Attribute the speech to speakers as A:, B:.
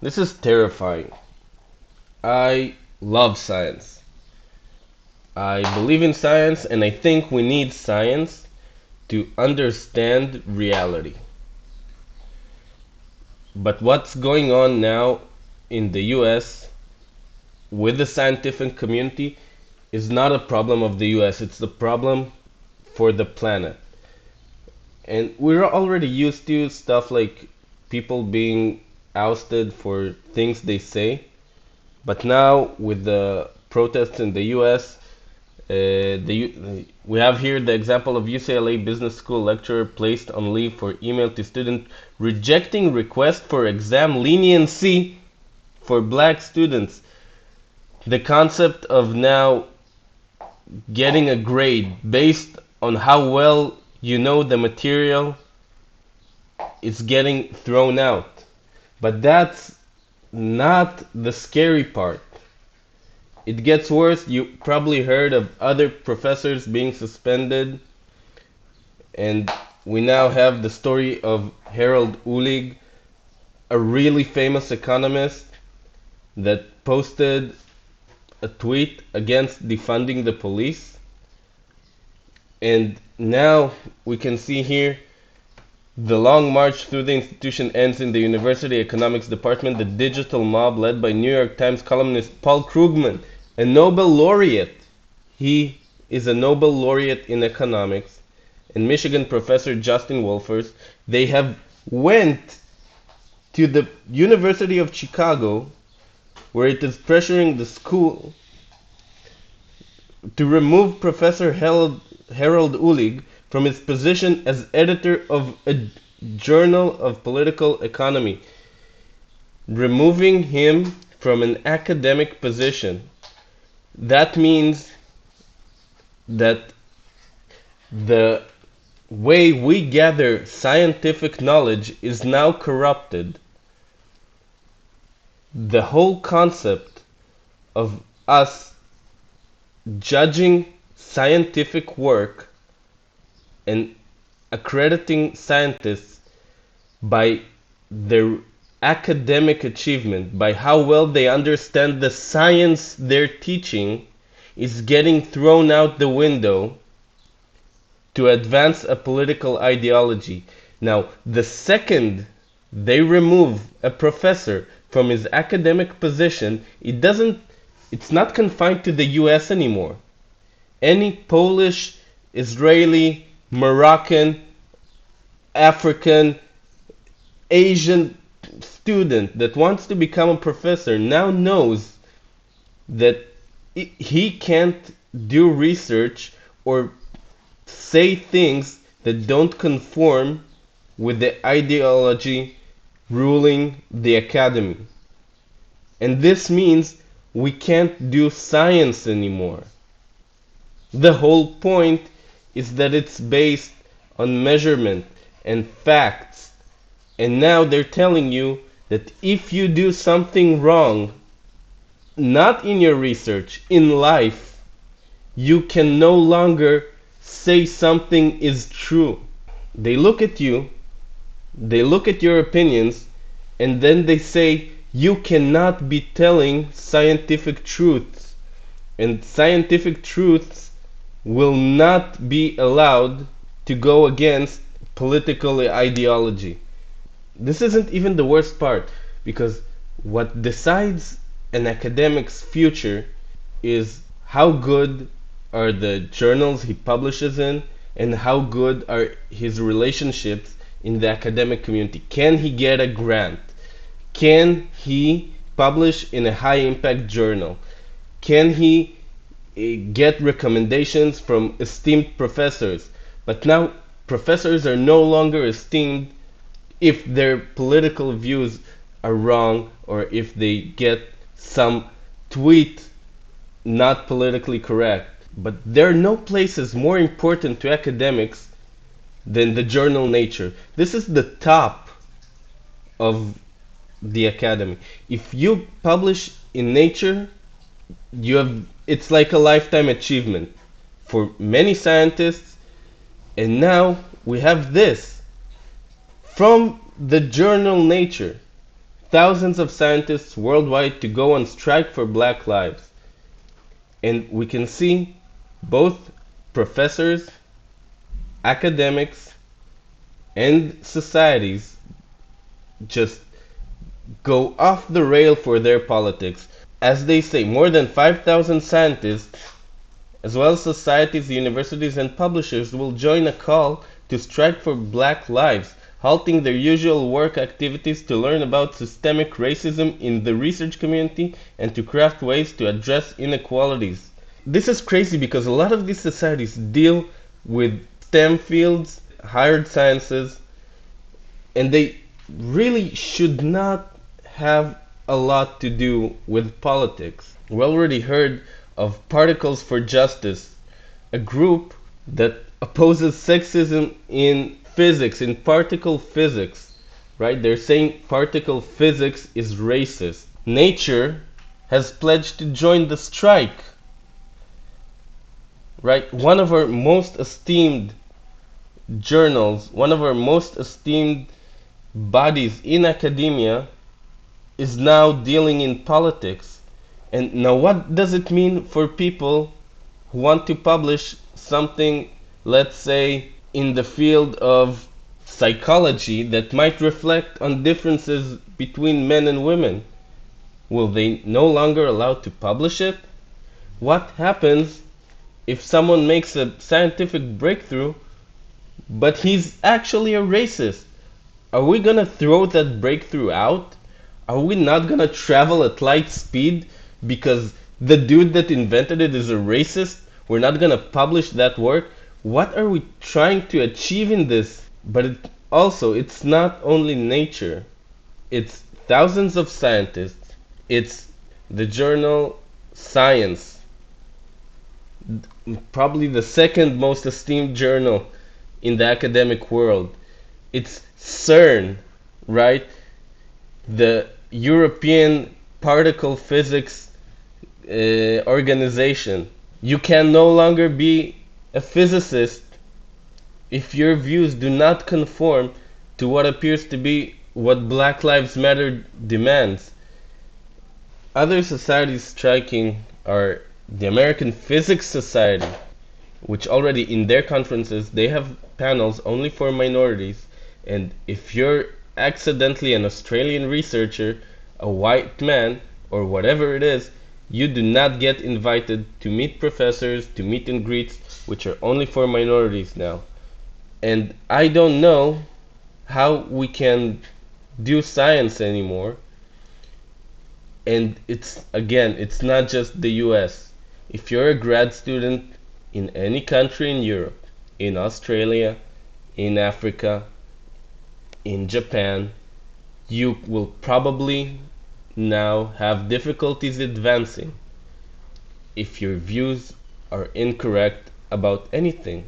A: This is terrifying. I love science. I believe in science and I think we need science to understand reality. But what's going on now in the US with the scientific community is not a problem of the US, it's the problem for the planet. And we're already used to stuff like people being ousted for things they say. But now, with the protests in the U.S., we have here the example of UCLA Business School lecturer placed on leave for email to student rejecting request for exam leniency for black students. The concept of now getting a grade based on how well you know the material is getting thrown out. But that's not the scary part. It gets worse. You probably heard of other professors being suspended, and we now have the story of Harold Ulig, a really famous economist that posted a tweet against defunding the police. And now we can see here the long march through the institution ends in the University Economics Department. The digital mob, led by New York Times columnist Paul Krugman, a Nobel laureate. He is a Nobel laureate in economics, and Michigan professor Justin Wolfers. They have went to the University of Chicago, where it is pressuring the school to remove Professor Harold Ulig from his position as editor of a journal of political economy, removing him from an academic position. That means that the way we gather scientific knowledge is now corrupted. The whole concept of us judging scientific work and accrediting scientists by their academic achievement, by how well they understand the science they're teaching, is getting thrown out the window to advance a political ideology. Now, the second they remove a professor from his academic position, it's not confined to the US anymore. Any Polish, Israeli, Moroccan, African, Asian student that wants to become a professor now knows that he can't do research or say things that don't conform with the ideology ruling the academy. And this means we can't do science anymore. The whole point is that it's based on measurement and facts. And now they're telling you that if you do something wrong, not in your research, in life, you can no longer say something is true. They look at you, they look at your opinions, and then they say you cannot be telling scientific truths. And scientific truths will not be allowed to go against political ideology. This isn't even the worst part, because what decides an academic's future is how good are the journals he publishes in and how good are his relationships in the academic community. Can he get a grant? Can he publish in a high impact journal? Can he get recommendations from esteemed professors? But now professors are no longer esteemed if their political views are wrong or if they get some tweet not politically correct. But there are no places more important to academics than the journal Nature. This is the top of the academy. If you publish in Nature, it's like a lifetime achievement for many scientists. And now we have this from the journal Nature, thousands of scientists worldwide to go on strike for Black lives. And we can see both professors, academics, and societies just go off the rail for their politics. As they say, more than 5,000 scientists, as well as societies, universities, and publishers, will join a call to strike for Black lives, halting their usual work activities to learn about systemic racism in the research community and to craft ways to address inequalities. This is crazy because a lot of these societies deal with STEM fields, hard sciences, and they really should not have a lot to do with politics. We already heard of Particles for Justice, a group that opposes sexism in physics, in particle physics, right? They're saying particle physics is racist. Nature has pledged to join the strike, right? One of our most esteemed journals, one of our most esteemed bodies in academia is now dealing in politics. And now, what does it mean for people who want to publish something, let's say, in the field of psychology that might reflect on differences between men and women? Will they no longer allowed to publish it? What happens if someone makes a scientific breakthrough, but he's actually a racist? Are we gonna throw that breakthrough out? Are we not gonna travel at light speed because the dude that invented it is a racist? We're not gonna publish that work? What are we trying to achieve in this? But it's not only nature. It's thousands of scientists. It's the journal Science, probably the second most esteemed journal in the academic world. It's CERN, right? The European Particle Physics Organization. You can no longer be a physicist if your views do not conform to what appears to be what Black Lives Matter demands. Other societies striking are the American Physics Society, which already in their conferences they have panels only for minorities, and if you're accidentally an Australian researcher, a white man, or whatever it is, you do not get invited to meet professors, to meet and greets, which are only for minorities now. And I don't know how we can do science anymore. And it's not just the US. If you're a grad student in any country in Europe, in Australia, in Africa, in Japan, you will probably now have difficulties advancing if your views are incorrect about anything.